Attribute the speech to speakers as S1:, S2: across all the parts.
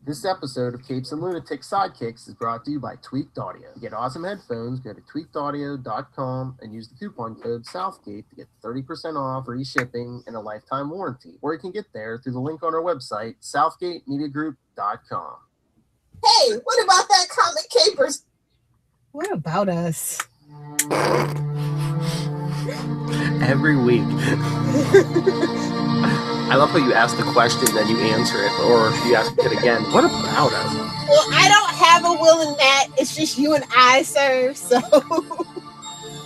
S1: This episode of Capes and Lunatics Sidekicks is brought to you by Tweaked Audio. To get awesome headphones, go to tweakedaudio.com and use the coupon code Southgate to get 30% off, free shipping, and a lifetime warranty. Or you can get there through the link on our website, southgatemediagroup.com.
S2: Hey, what about that comic capers?
S3: What about us?
S1: Every week. I love how you ask the question, then you answer it, or you ask it again. What about us?
S3: Well, I don't have a Will and Matt. It's just you and I, sir. So,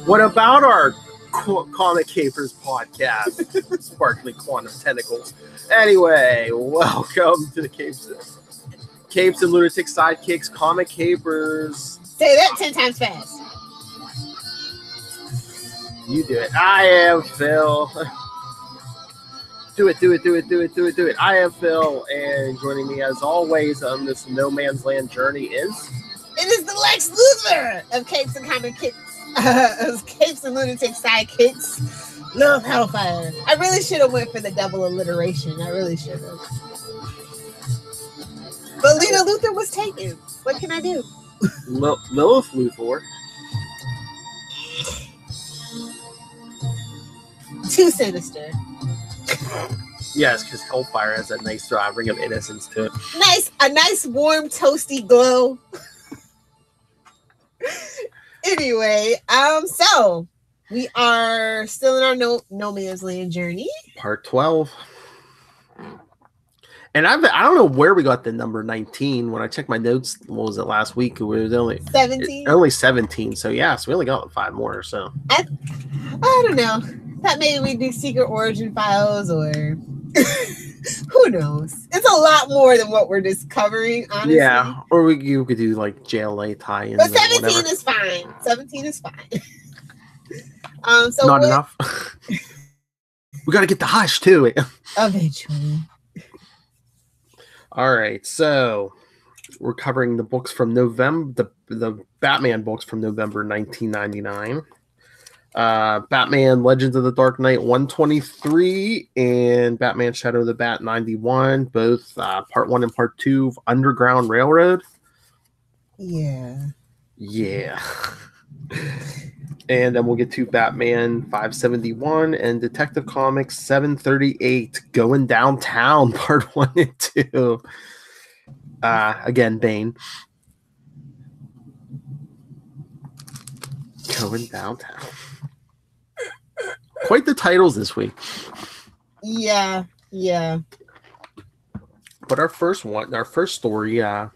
S1: What about our Comic Capers podcast? Sparkly quantum tentacles. Anyway, welcome to the Capes and Lunatic Sidekicks Comic Capers.
S3: say that 10 times fast.
S1: You do it. I am Phil. Do it. I am Phil, and joining me as always on this no man's land journey is...
S3: It is the Lex Luthor of Capes and Comic Kicks. Of Capes and Lunatic Sidekicks. Love Hellfire. I really should have went for the double alliteration. I really should have. But Lena Luthor was taken. What can I do?
S1: Lilith Luthor.
S3: Too sinister.
S1: Yes, because Hellfire has that nice ring of innocence to it.
S3: A nice warm toasty glow. Anyway, so we are still in our no man's land journey.
S1: Part 12. And I don't know where we got the number 19. When I checked my notes, what was it, last week? It was only
S3: 17.
S1: Only 17. So yeah, so we only got 5 more. So
S3: I don't know. Thought maybe we do secret origin files or who knows? It's a lot more than what we're discovering, honestly. Yeah,
S1: or you could do like JLA tie-ins.
S3: But 17 is fine. 17 is fine. So
S1: not enough. We got to get the hush too.
S3: Eventually.
S1: All right, so we're covering the books from November, the Batman books from November 1999. Batman Legends of the Dark Knight 123 and Batman Shadow of the Bat 91, both part 1 and part 2 of Underground Railroad.
S3: Yeah.
S1: And then we'll get to Batman 571 and Detective Comics 738 Going Downtown part 1 and 2. Again, Bane. Going Downtown. Quite the titles this week.
S3: Yeah.
S1: But our first story, from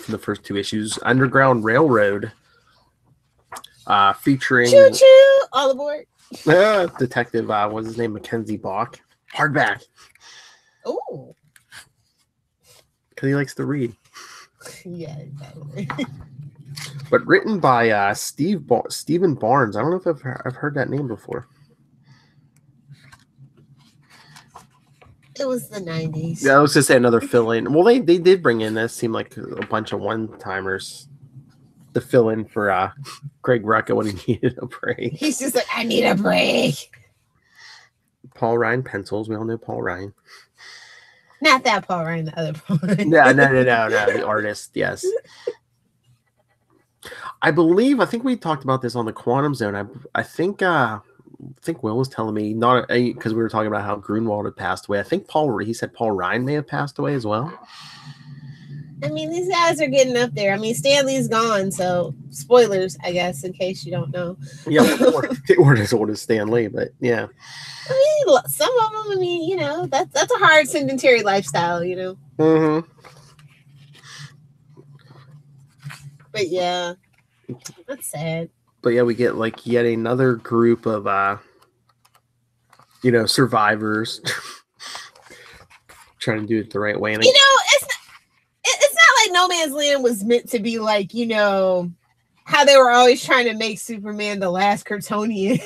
S1: the first 2 issues, Underground Railroad, featuring
S3: choo-choo, all aboard.
S1: Detective, what's his name, Mackenzie Bach, hardback.
S3: Oh,
S1: because he likes to read.
S3: Yeah, exactly.
S1: But written by Stephen Barnes. I don't know if I've heard that name before.
S3: It was the 90s.
S1: Yeah, I was just say another fill-in. Well, they did bring in this. Seemed like a bunch of one-timers to fill in for Greg Rucka when he needed a break.
S3: He's just like, I need a break.
S1: Paul Ryan pencils. We all know Paul Ryan.
S3: Not that Paul Ryan, the other Paul Ryan.
S1: No, the artist. Yes. I think we talked about this on the Quantum Zone. I think Will was telling me, not because we were talking about how Grunwald had passed away. I think he said Paul Ryan may have passed away as well.
S3: I mean, these guys are getting up there. I mean, Stanley's gone, so spoilers, I guess, in case you don't know.
S1: Yeah, they weren't as old as Stan Lee, but yeah.
S3: I mean, some of them, I mean, that's a hard sedentary lifestyle,
S1: Mm-hmm.
S3: But yeah, that's sad.
S1: But yeah, we get like yet another group of survivors trying to do it the right way. And
S3: it's not like No Man's Land was meant to be like, how they were always trying to make Superman the last Kryptonian.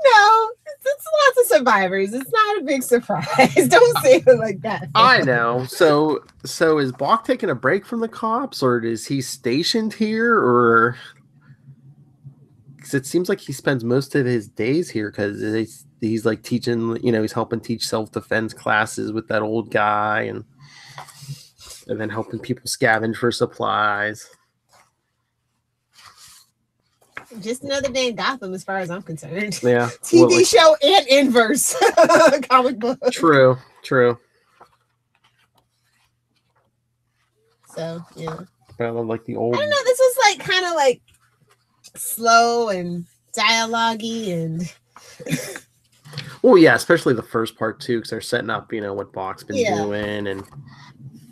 S3: No, it's lots of survivors. It's not a big surprise. Don't say it like that.
S1: I know. So is Bach taking a break from the cops, or is he stationed here, or? Because it seems like he spends most of his days here because he's like teaching, he's helping teach self-defense classes with that old guy. And And then helping people scavenge for supplies.
S3: Just another day in Gotham, as far as I'm concerned.
S1: Yeah.
S3: TV show and inverse comic book.
S1: True.
S3: So, yeah.
S1: I love like the old.
S3: I don't know. This was like kind of like slow and dialogue-y and.
S1: Well, yeah, especially the first part too, because they're setting up, what Bach's been doing, and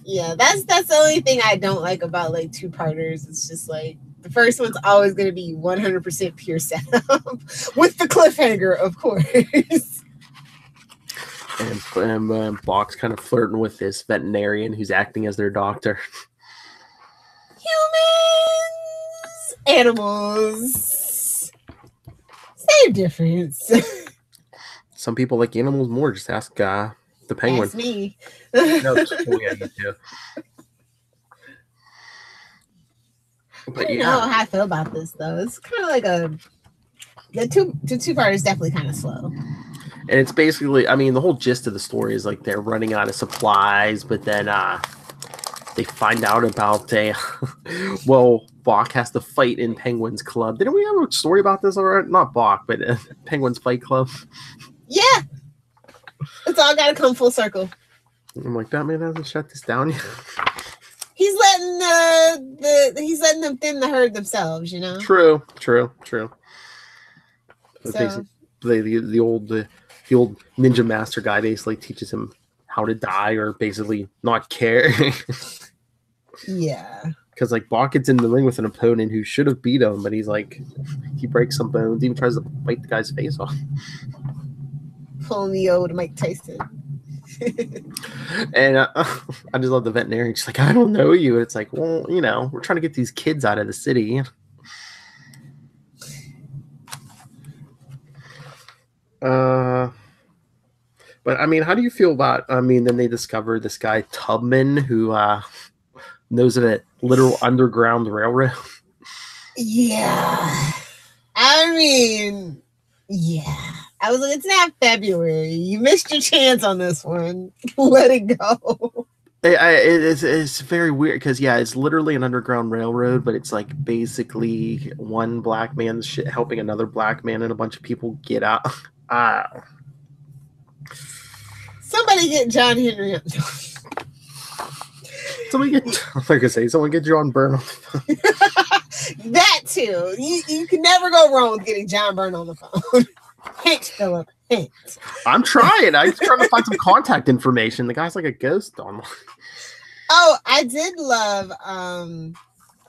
S3: yeah, that's the only thing I don't like about like two-parters. It's just like the first one's always going to be 100% pure setup with the cliffhanger, of course.
S1: And Bach's kind of flirting with this veterinarian who's acting as their doctor.
S3: Humans, animals, same difference.
S1: Some people like animals more. Just ask the penguin.
S3: Ask me.
S1: No, yeah, you too. But
S3: I don't know how I feel about this though. It's kind of like the two-part is definitely kind of slow.
S1: And it's basically, the whole gist of the story is like they're running out of supplies, but then they find out about Bach has to fight in Penguin's Club. Didn't we have a story about this already? Not Bach, but Penguin's Fight Club. Yeah.
S3: It's all got to come full circle.
S1: I'm like, Batman hasn't shut this down yet.
S3: He's letting them thin the herd themselves,
S1: True.
S3: So,
S1: The old ninja master guy basically teaches him how to die or basically not care.
S3: Yeah.
S1: Because like Bach gets in the ring with an opponent who should have beat him, but he's like, he breaks some bones, even tries to bite the guy's face off.
S3: Pulling the old Mike Tyson.
S1: And I just love the veterinarian. She's like, I don't know you. And it's like, well, we're trying to get these kids out of the city. But how do you feel about? Then they discover this guy Tubman who knows of a literal underground railroad.
S3: Yeah. Yeah. I was like, it's not February. You missed your chance on this one. Let it go.
S1: It's very weird because, it's literally an underground railroad, but it's like basically one black man helping another black man and a bunch of people get out.
S3: Somebody get John Henry.
S1: Someone get John Byrne on the phone.
S3: That too. You can never go wrong with getting John Byrne on the phone. Hint, Philip. Hint.
S1: I'm trying. I'm trying to find some contact information. The guy's like a ghost online.
S3: Oh, I did love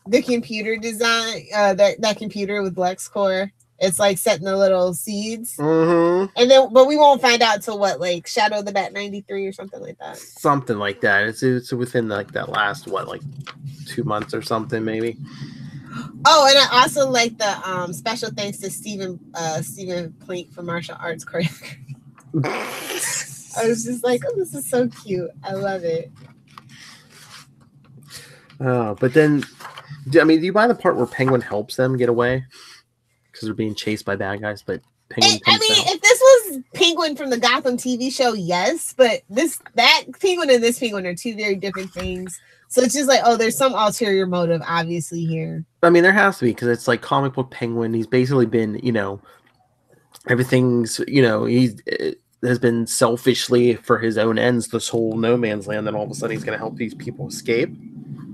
S3: the computer design. That computer with LexCorp. It's like setting the little seeds.
S1: Mm-hmm.
S3: And then, but we won't find out till what, like Shadow of the Bat 93 or something like that.
S1: Something like that. It's within like that last 2 months or something maybe.
S3: Oh, and I also like the special thanks to Stephen Plink for martial arts choreography. I was just like, oh, this is so cute. I love it.
S1: Oh, but then, do you buy the part where Penguin helps them get away? Because they're being chased by bad guys, but Penguin comes out.
S3: If this was Penguin from the Gotham TV show, yes, but that Penguin and this Penguin are two very different things. So it's just like, oh, there's some ulterior motive, obviously, here.
S1: There has to be, because it's like comic book Penguin. He's basically been, everything's, he has been selfishly for his own ends this whole no man's land. Then all of a sudden he's going to help these people escape.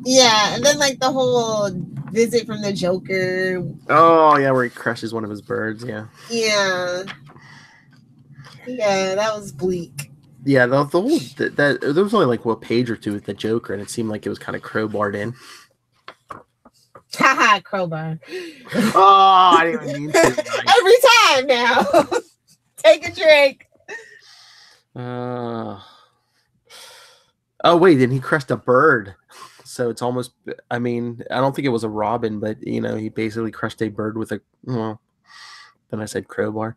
S3: Yeah, and then like the whole visit from the Joker.
S1: Oh, yeah, where he crushes one of his birds, yeah.
S3: Yeah. Yeah, that was bleak.
S1: Yeah, the whole that there was only like a page or two with the Joker, and it seemed like it was kind of crowbarred in.
S3: Haha, crowbar.
S1: Oh, I didn't even mean to.
S3: Every time now. Take a drink.
S1: Oh wait, then he crushed a bird. So it's almost, I don't think it was a robin, but he basically crushed a bird with then I said crowbar.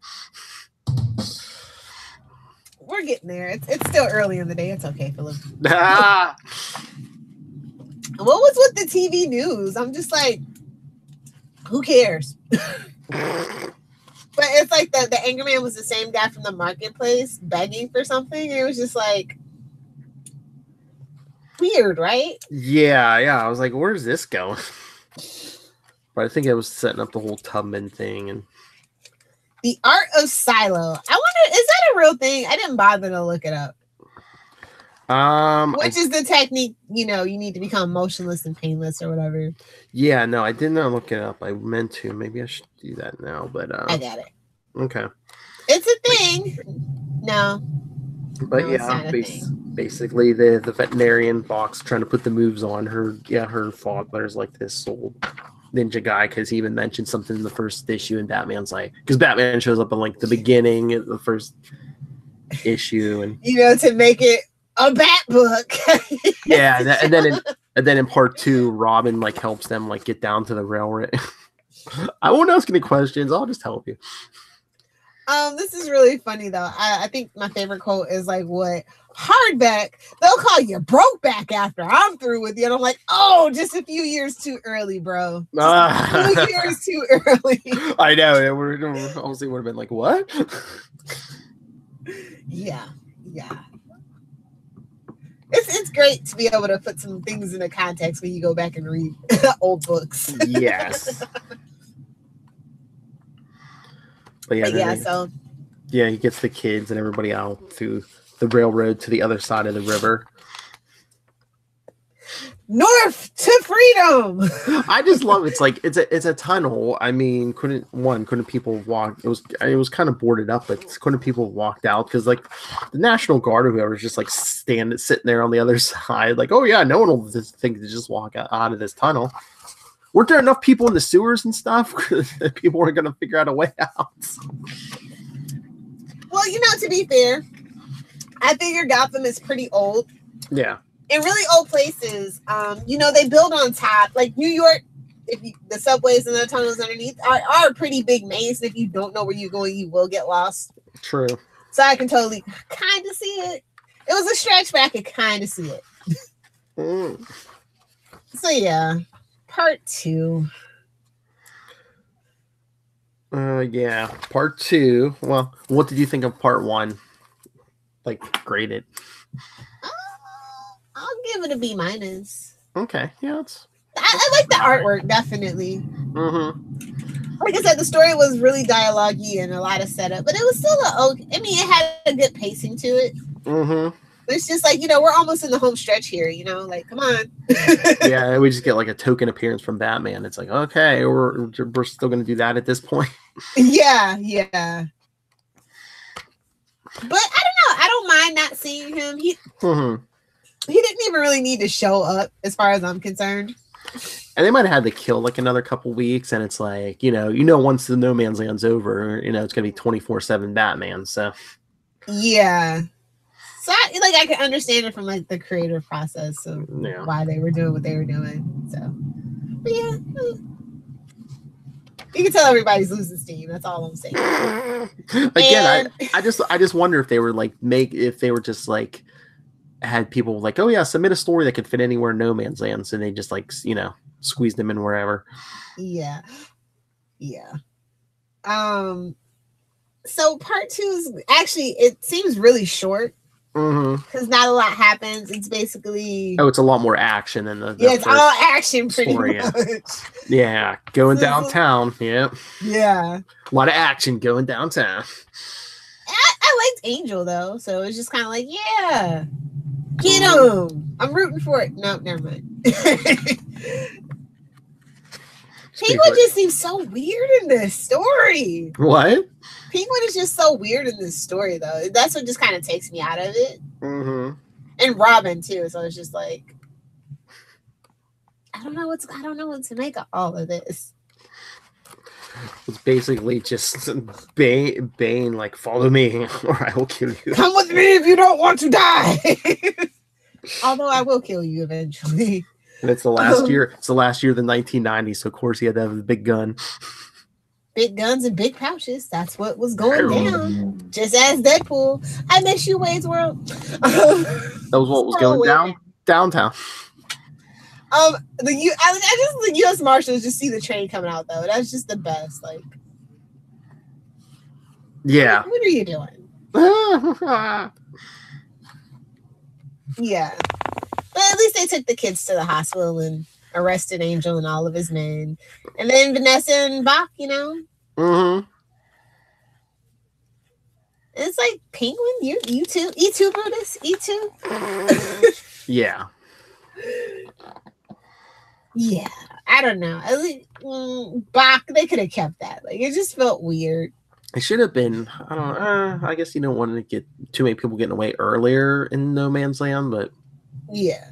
S3: We're getting there. It's still early in the day. It's okay, Philip.
S1: Ah!
S3: What was with the TV news? I'm just like, who cares? But it's like the angry man was the same guy from the marketplace begging for something. And it was just like, weird, right?
S1: Yeah. I was like, where's this going? But I think it was setting up the whole Tubman thing. And
S3: The art of silo. I wonder, is that a real thing? I didn't bother to look it up. Which is the technique, you need to become motionless and painless or whatever.
S1: Yeah, no, I did not look it up. I meant to. Maybe I should do that now, but
S3: I got it.
S1: Okay.
S3: It's a thing. No.
S1: But
S3: no,
S1: yeah, basically the veterinarian box trying to put the moves on her. Yeah, her father's like this old ninja guy because he even mentioned something in the first issue, and Batman's like, because Batman shows up in like the beginning of the first issue, and
S3: to make it a bat book.
S1: Yeah, and then in part 2, Robin like helps them like get down to the railroad. I won't ask any questions. I'll just help you.
S3: This is really funny though. I think my favorite quote is like, "What hardback? They'll call you brokeback after I'm through with you." And I'm like, "Oh, just a few years too early, bro. A few years too early."
S1: I know. It obviously would have been like, what?
S3: Yeah. It's great to be able to put some things into context when you go back and read old books.
S1: Yes. But yeah, he gets the kids and everybody out through the railroad to the other side of the river.
S3: North to freedom.
S1: I just love it's a tunnel. I mean, couldn't people walk? It was kind of boarded up, but couldn't people walked out because like the National Guard or whoever was just like sitting there on the other side, like, oh yeah, no one will think to just walk out of this tunnel. Weren't there enough people in the sewers and stuff that people weren't going to figure out a way out?
S3: Well, to be fair, I figure Gotham is pretty old.
S1: Yeah.
S3: In really old places, they build on top. Like New York, the subways and the tunnels underneath are a pretty big maze. If you don't know where you're going, you will get lost.
S1: True.
S3: So I can totally kind of see it. It was a stretch, but I could kind of see it. So yeah. Part 2.
S1: Yeah, part 2. Well, what did you think of part 1? Like, grade it.
S3: I'll give it a B-.
S1: Okay, yeah,
S3: I like the artwork, definitely.
S1: Mm-hmm.
S3: Like I said, the story was really dialogue-y and a lot of setup, but it was still it had a good pacing to it.
S1: Mm-hmm.
S3: It's just like, we're almost in the home stretch here, like, come on.
S1: Yeah, we just get like a token appearance from Batman. It's like, okay, we're still going to do that at this point.
S3: Yeah. But I don't know. I don't mind not seeing him. He didn't even really need to show up as far as I'm concerned.
S1: And they might have had to kill like another couple weeks. And it's like, once the No Man's Land's over, it's going to be 24/7 Batman. So,
S3: yeah. So I can understand it from like the creative process of why they were doing what they were doing. So, but yeah, you can tell everybody's losing steam. That's all I'm saying.
S1: Again, I just wonder if they were like if they were just like had people like, oh yeah, submit a story that could fit anywhere in No Man's Land, so they just like squeeze them in wherever.
S3: Yeah. So part 2 is actually, it seems really short. Because not a lot happens. It's basically
S1: it's a lot more action than the
S3: it's all action pretty
S1: story.
S3: much.
S1: Yeah, going downtown. Yeah,
S3: a
S1: lot of action going downtown.
S3: I liked Angel though, so it's just kind of like, yeah, get him. I'm rooting for it. No, never mind. Penguin just seems so weird in this story.
S1: What?
S3: Penguin is just so weird in this story, though. That's what just kind of takes me out of it.
S1: Mm-hmm.
S3: And Robin too. So it's just like, I don't know what to make of all of this.
S1: It's basically just Bane like, follow me or I will kill you.
S3: Come with me if you don't want to die. Although I will kill you eventually.
S1: And it's the last year. It's the last year of the 1990s. So of course he had to have a big gun.
S3: Big guns and big pouches. That's what was going down. Just as Deadpool. I miss you, Wayne's World.
S1: That was what was going down downtown.
S3: The U.S. Marshals just see the train coming out though. That's just the best. Like,
S1: yeah.
S3: What are you doing? Yeah. But at least they took the kids to the hospital and arrested Angel and all of his men. And then Vanessa and Bach,
S1: Mm-hmm.
S3: It's like Penguin, you too, E2 Brutus, E2.
S1: Yeah.
S3: Yeah, I don't know. At least Bach, they could have kept that. Like, it just felt weird.
S1: It should have been. I don't know. I guess you don't want to get too many people getting away earlier in No Man's Land, but
S3: yeah,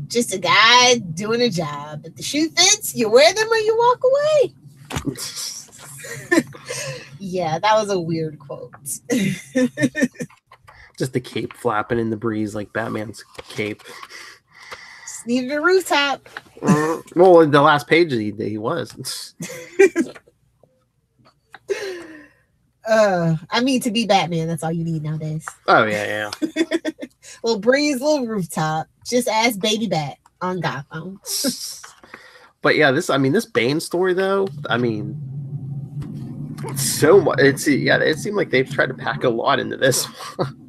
S3: just a guy doing a job. If the shoe fits, you wear them or you walk away. Yeah, that was a weird quote.
S1: Just the cape flapping in the breeze like Batman's cape.
S3: Just needed a rooftop.
S1: Well, in the last page he was.
S3: I mean, to be Batman, that's all you need nowadays.
S1: Oh yeah.
S3: Little breeze, little rooftop. Just ask Baby Bat on Gotham.
S1: But yeah, this Bane story though, so much. It seemed like they've tried to pack a lot into this one.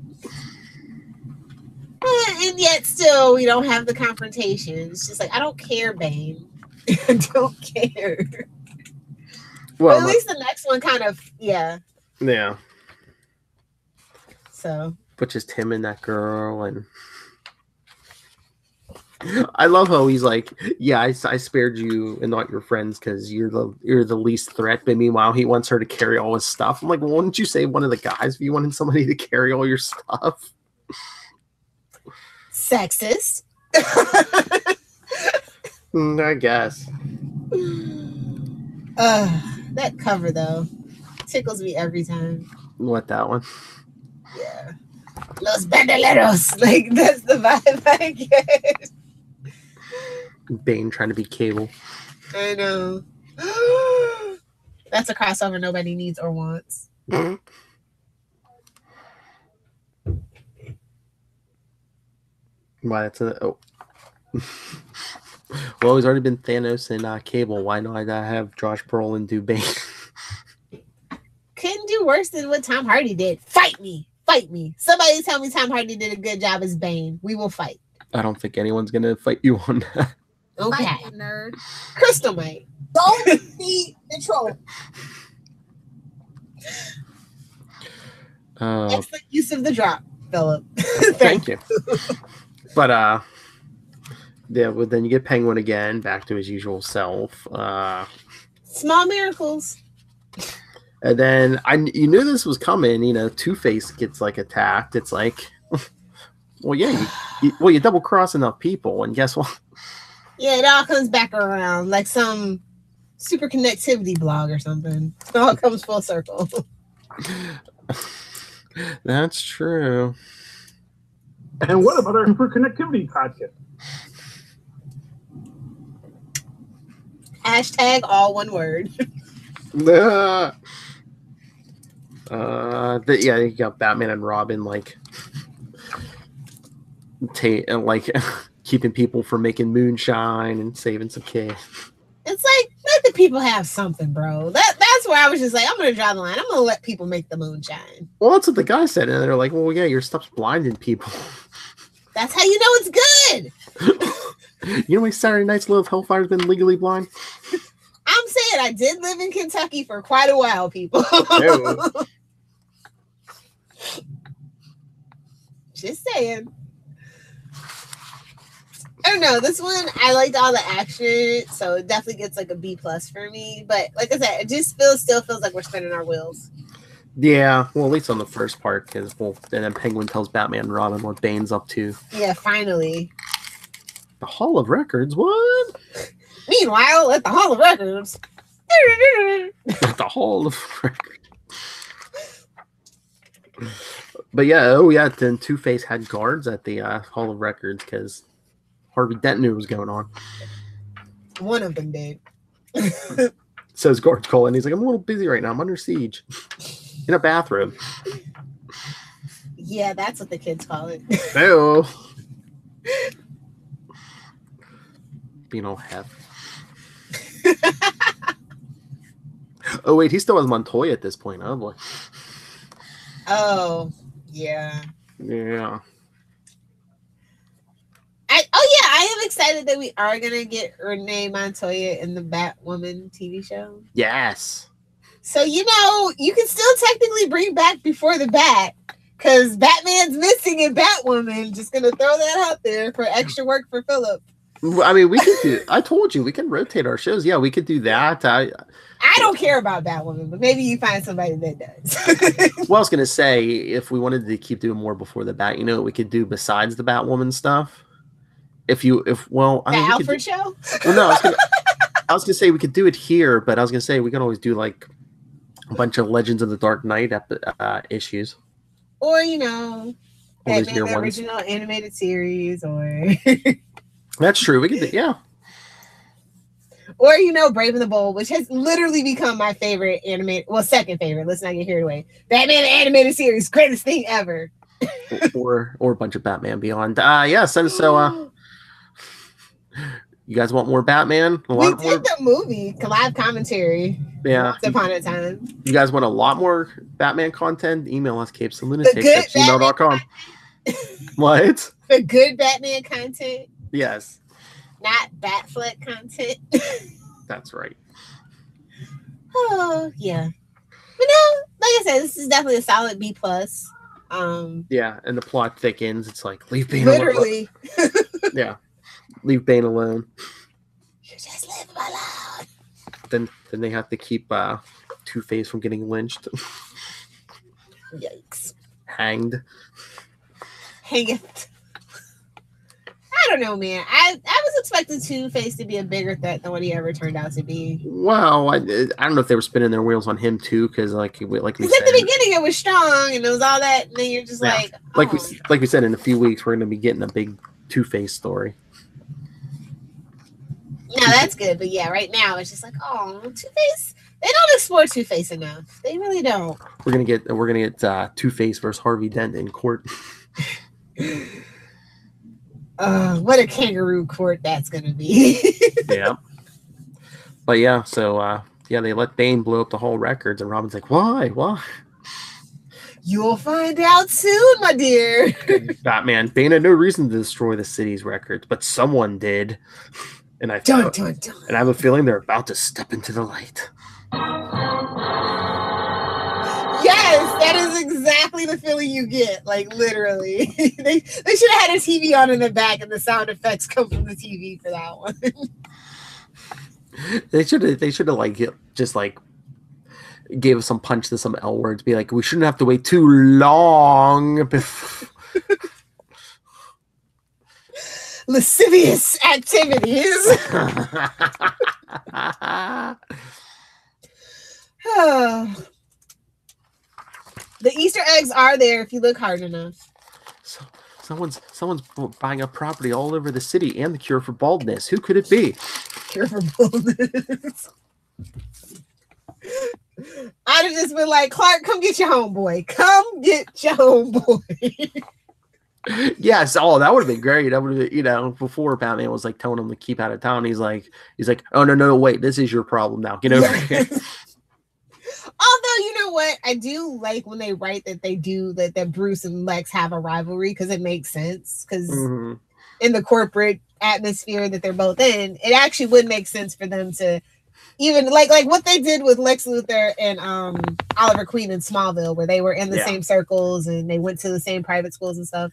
S3: And yet still we don't have the confrontation. It's just like, I don't care, Bane. I don't care. Well, but at least the next one kind of, yeah. So.
S1: But just him and that girl, and I love how he's like, yeah, I spared you and not your friends because you're the least threat. But meanwhile, he wants her to carry all his stuff. I'm like, well, wouldn't you say one of the guys if you wanted somebody to carry all your stuff?
S3: Sexist.
S1: I guess.
S3: That cover though tickles me every time.
S1: What, that one?
S3: Yeah. Los Bandoleros. Like, that's the vibe I get.
S1: Bane trying to be Cable.
S3: I know. That's a crossover nobody needs or wants.
S1: Mm-hmm. Why, that's well, he's already been Thanos and Cable. Why not have Josh Brolin do Bane?
S3: Couldn't do worse than what Tom Hardy did. Fight me. Somebody tell me Tom Hardy did a good job as Bane. We will fight.
S1: I don't think anyone's gonna fight you on that.
S3: Okay,
S2: Fight you, nerd.
S3: Crystal might.
S2: Don't be the troll.
S3: Excellent use of the drop, Philip.
S1: Thank you. But yeah, well, then you get Penguin again, back to his usual self.
S3: Small miracles.
S1: And then you knew this was coming. Two-Face gets like attacked. It's like, well, yeah, you double cross enough people, and guess what?
S3: Yeah, it all comes back around like some super connectivity blog or something. It all comes full circle.
S1: That's true.
S4: And what about our super connectivity podcast?
S3: Hashtag all one word.
S1: Yeah, you got Batman and Robin like keeping people from making moonshine and saving some kids.
S3: It's like, let the people have something, bro. That's where I was just like, I'm gonna draw the line. I'm gonna let people make the moonshine.
S1: Well, that's what the guy said, and they're like, well, yeah, your stuff's blinding people.
S3: That's how you know it's good.
S1: You know how many Saturday Night's Little Hellfire's been legally blind?
S3: I'm saying I did live in Kentucky for quite a while, people. Just saying. I don't know. This one, I liked all the action, so it definitely gets like a B+ for me. But like I said, it just still feels like we're spinning our wheels.
S1: Yeah, well, at least on the first part, because and then Penguin tells Batman and Robin what Bane's up to.
S3: Yeah, finally.
S1: The Hall of Records, what?
S3: Meanwhile, at the Hall of Records.
S1: At the Hall of Records. But yeah, then Two-Face had guards at the Hall of Records because Harvey Dent knew what was going on.
S3: One of them did.
S1: So his guards call, and he's like, I'm a little busy right now. I'm under siege. In a bathroom.
S3: Yeah, that's what the kids call it.
S1: Ew. Being all hep. Oh, wait, he still has Montoya at this point. Oh, boy.
S3: Oh, yeah.
S1: Yeah.
S3: I am excited that we are gonna get Renee Montoya in the Batwoman TV show.
S1: Yes.
S3: So you can still technically bring back Before the Bat, because Batman's missing in Batwoman. Just gonna throw that out there for extra work for Philip.
S1: I mean, we could do. I told you we can rotate our shows. Yeah, we could do that.
S3: I don't care about Batwoman, but maybe you find somebody that does.
S1: Well, I was gonna say, if we wanted to keep doing more Before the Bat, what we could do besides the Batwoman stuff. The
S3: Alfred show.
S1: Well, no, I was gonna say we could do it here, but I was gonna say we could always do like a bunch of Legends of the Dark Knight issues,
S3: or Batman the original animated series, or
S1: that's true. We could do, yeah.
S3: Or Brave and the Bold, which has literally become my favorite second favorite. Let's not get carried away. Batman the animated series, greatest thing ever.
S1: or a bunch of Batman Beyond. Yes, and so you guys want more Batman?
S3: We did the movie live commentary.
S1: Yeah.
S3: Once upon a time.
S1: You guys want a lot more Batman content? Email us capesandlunatics@gmail.com. What?
S3: The good Batman content.
S1: Yes.
S3: Not Batfleck content.
S1: That's right.
S3: Oh, yeah. But no, like I said, this is definitely a solid B+.
S1: Yeah, and the plot thickens. It's like, leave Bane
S3: literally.
S1: alone. Yeah. Leave Bane alone.
S3: You just leave him alone.
S1: Then they have to keep Two-Face from getting lynched.
S3: Yikes.
S1: Hanged.
S3: Hangeth. I don't know, man. I was expecting Two-Face to be a bigger threat than what he ever turned out to be.
S1: Wow, I don't know if they were spinning their wheels on him too, because like we said,
S3: at the beginning it was strong and it was all that, and then you're just like
S1: we said, in a few weeks we're going to be getting a big Two-Face story.
S3: No, that's good, but yeah, right now it's just like, oh, Two-Face. They don't explore Two-Face enough. They really don't.
S1: We're gonna get Two-Face versus Harvey Dent in court.
S3: What a kangaroo court that's gonna be.
S1: Yeah. But yeah, so they let Bane blow up the whole records, and Robin's like, why?
S3: You'll find out soon, my dear.
S1: Batman, Bane had no reason to destroy the city's records, but someone did. And I have a feeling they're about to step into the light.
S3: Yes, that is exactly the feeling you get. Like literally, they should have had a TV on in the back, and the sound effects come from the TV for that one. They
S1: should have just gave us some punch to some L words. Be like, we shouldn't have to wait too long.
S3: Lascivious activities. The Easter eggs are there if you look hard enough.
S1: So, someone's buying a property all over the city and the cure for baldness. Who could it be?
S3: Cure for baldness. I'd have just been like, Clark, come get your homeboy. Come get your homeboy.
S1: Yes. Oh, that would have been great. That would have been, before Batman was like telling him to keep out of town. He's like, oh no, wait, this is your problem now. Get over here.
S3: Although, you know what? I do like when they write that Bruce and Lex have a rivalry, because it makes sense. Because in the corporate atmosphere that they're both in, it actually would make sense for them to even like what they did with Lex Luthor and Oliver Queen in Smallville, where they were in the same circles and they went to the same private schools and stuff.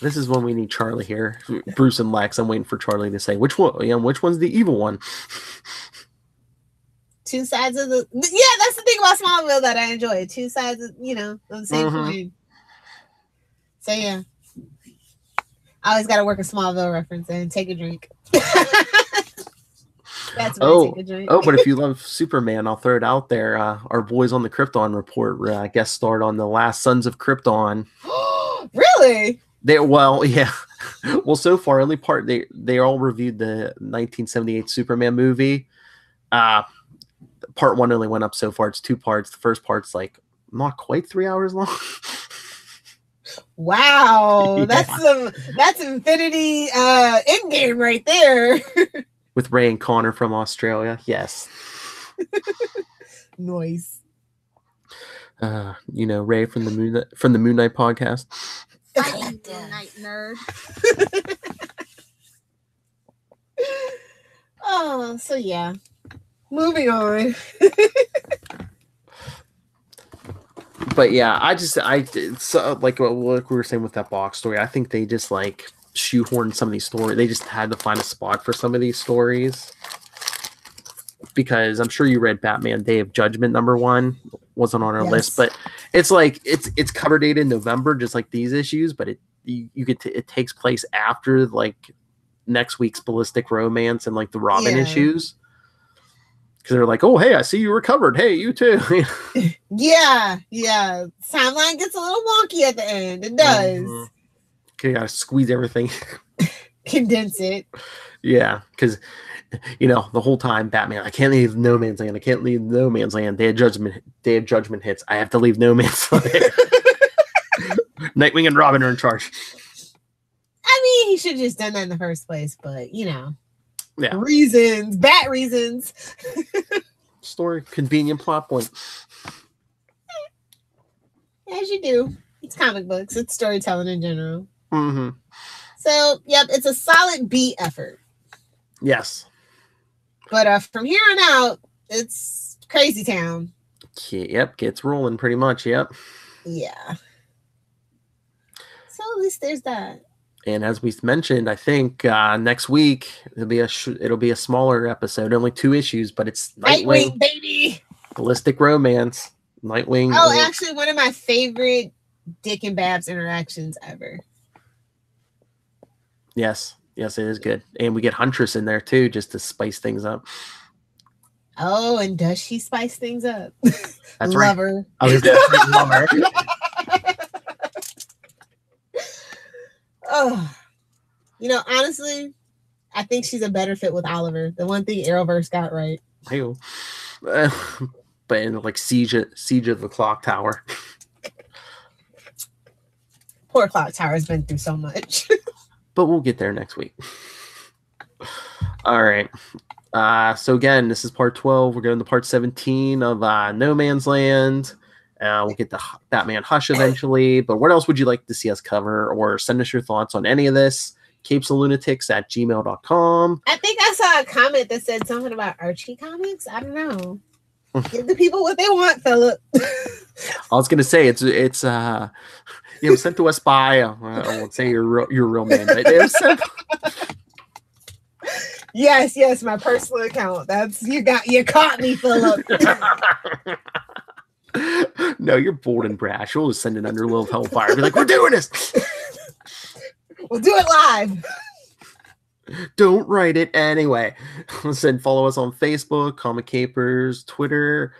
S1: This is when we need Charlie here. Bruce and Lex. I'm waiting for Charlie to say which one. Which one's the evil one?
S3: Two sides of the that's the thing about Smallville that I enjoy. Two sides of the same coin. So yeah, I always got to work a Smallville reference and take a drink. That's my take a drink.
S1: But if you love Superman, I'll throw it out there. Our boys on the Krypton Report guest starred on the last Sons of Krypton.
S3: Really?
S1: Well, so far only part they all reviewed the 1978 Superman movie. Part 1 only went up so far. It's 2 parts. The first part's like not quite 3 hours long.
S3: Wow, yeah. That's Infinity Endgame right there.
S1: With Ray and Connor from Australia, yes.
S3: Noise.
S1: Ray from the Moon Knight podcast.
S2: Fight me, night nerd.
S3: Oh, so yeah. Moving on.
S1: But yeah, so like what we were saying with that box story, I think they just like shoehorned some of these stories. They just had to find a spot for some of these stories. Because I'm sure you read Batman Day of Judgment #1 wasn't on our list, but it's like it's cover date in November, just like these issues, but it takes place after like next week's Ballistic Romance and like the Robin issues. Because they're like, oh hey, I see you recovered. Hey, you too.
S3: Yeah. Timeline gets a little wonky at the end. It does.
S1: Mm-hmm. Okay, gotta squeeze everything.
S3: Condense it.
S1: Yeah, because the whole time Batman, I can't leave No Man's Land. I can't leave No Man's Land. Day of Judgment hits. I have to leave No Man's Land. Nightwing and Robin are in charge.
S3: I mean, he should have just done that in the first place, but
S1: yeah,
S3: reasons, bad reasons.
S1: Story, convenient plot point.
S3: As you do. It's comic books. It's storytelling in general.
S1: Mm-hmm.
S3: So, yep, it's a solid B effort.
S1: Yes.
S3: But from here on out, it's Crazy Town.
S1: Yep, gets rolling pretty much. Yep.
S3: Yeah. So at least there's that.
S1: And as we mentioned, I think next week it'll be a smaller episode, only 2 issues, but it's
S3: Nightwing baby.
S1: Ballistic Romance, Nightwing.
S3: Oh, actually, one of my favorite Dick and Babs interactions ever.
S1: Yes, it is good, and we get Huntress in there too, just to spice things up.
S3: Oh, and does she spice things up?
S1: That's
S3: love
S1: right.
S3: her.
S1: I was definitely love her.
S3: Oh, honestly, I think she's a better fit with Oliver. The one thing Arrowverse got right.
S1: But in like Siege of the Clock Tower.
S3: Poor Clock Tower has been through so much.
S1: But we'll get there next week. All right. So again, this is part 12. We're going to part 17 of No Man's Land. We'll get the Batman Hush eventually. But what else would you like to see us cover, or send us your thoughts on any of this? capesoflunatics@gmail.com.
S3: I think I saw a comment that said something about Archie comics. I don't know. Give the people what they want, Philip.
S1: I was going to say it's sent to us by I won't say your real name, but it was sent.
S3: Yes, my personal account. That's you caught me, Philip.
S1: No, you're bold and brash. We'll just send it under Lil Hellfire. Be like, we're doing this.
S3: We'll do it live.
S1: Don't write it anyway. Listen, follow us on Facebook, Comic Capers, Twitter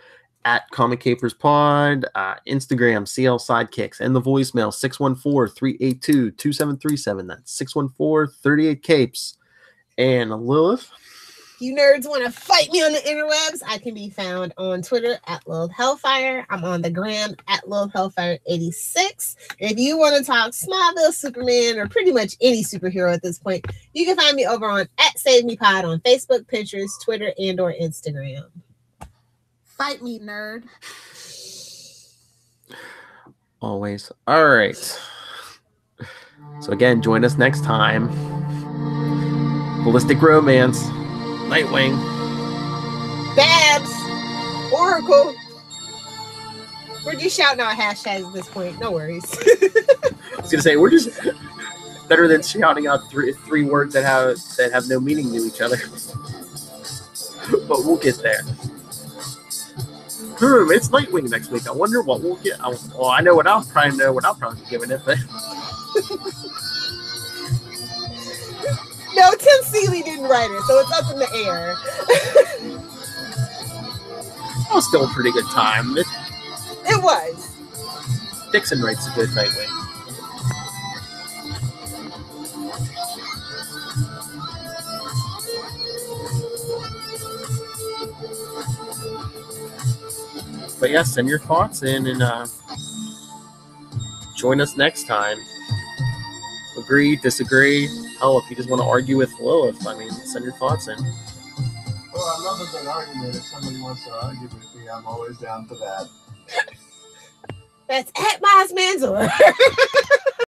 S1: @Comic Capers Pod, Instagram CL Sidekicks, and the voicemail 614-382-2737. That's 614-38-CAPES. And Lilith.
S3: If you nerds want to fight me on the interwebs, I can be found on Twitter @Lilith Hellfire. I'm on the gram @Lilith Hellfire86. If you want to talk Smallville, Superman, or pretty much any superhero at this point, you can find me over on @SaveMePod on Facebook, Pinterest, Twitter, and/or Instagram.
S2: Fight me, nerd.
S1: Always. All right. So again, join us next time. Ballistic Romance, Nightwing,
S3: Babs, Oracle. We're just shouting out hashtags at this point. No worries.
S1: I was gonna say we're just better than shouting out three words that have no meaning to each other. But we'll get there. It's Nightwing next week. I wonder what we'll get. Well, I know what I'll probably be giving it, but
S3: no, Tim Seeley didn't write it, so it's up in the air.
S1: it was still a pretty good time.
S3: It was.
S1: Dixon writes a good Nightwing. But yeah, send your thoughts in and join us next time. Agree, disagree. Hell, if you just want to argue with Lilith, send your thoughts in.
S4: Well, I love a good argument. If somebody wants to argue with me, I'm always down for that.
S3: That's @Miles Manzor.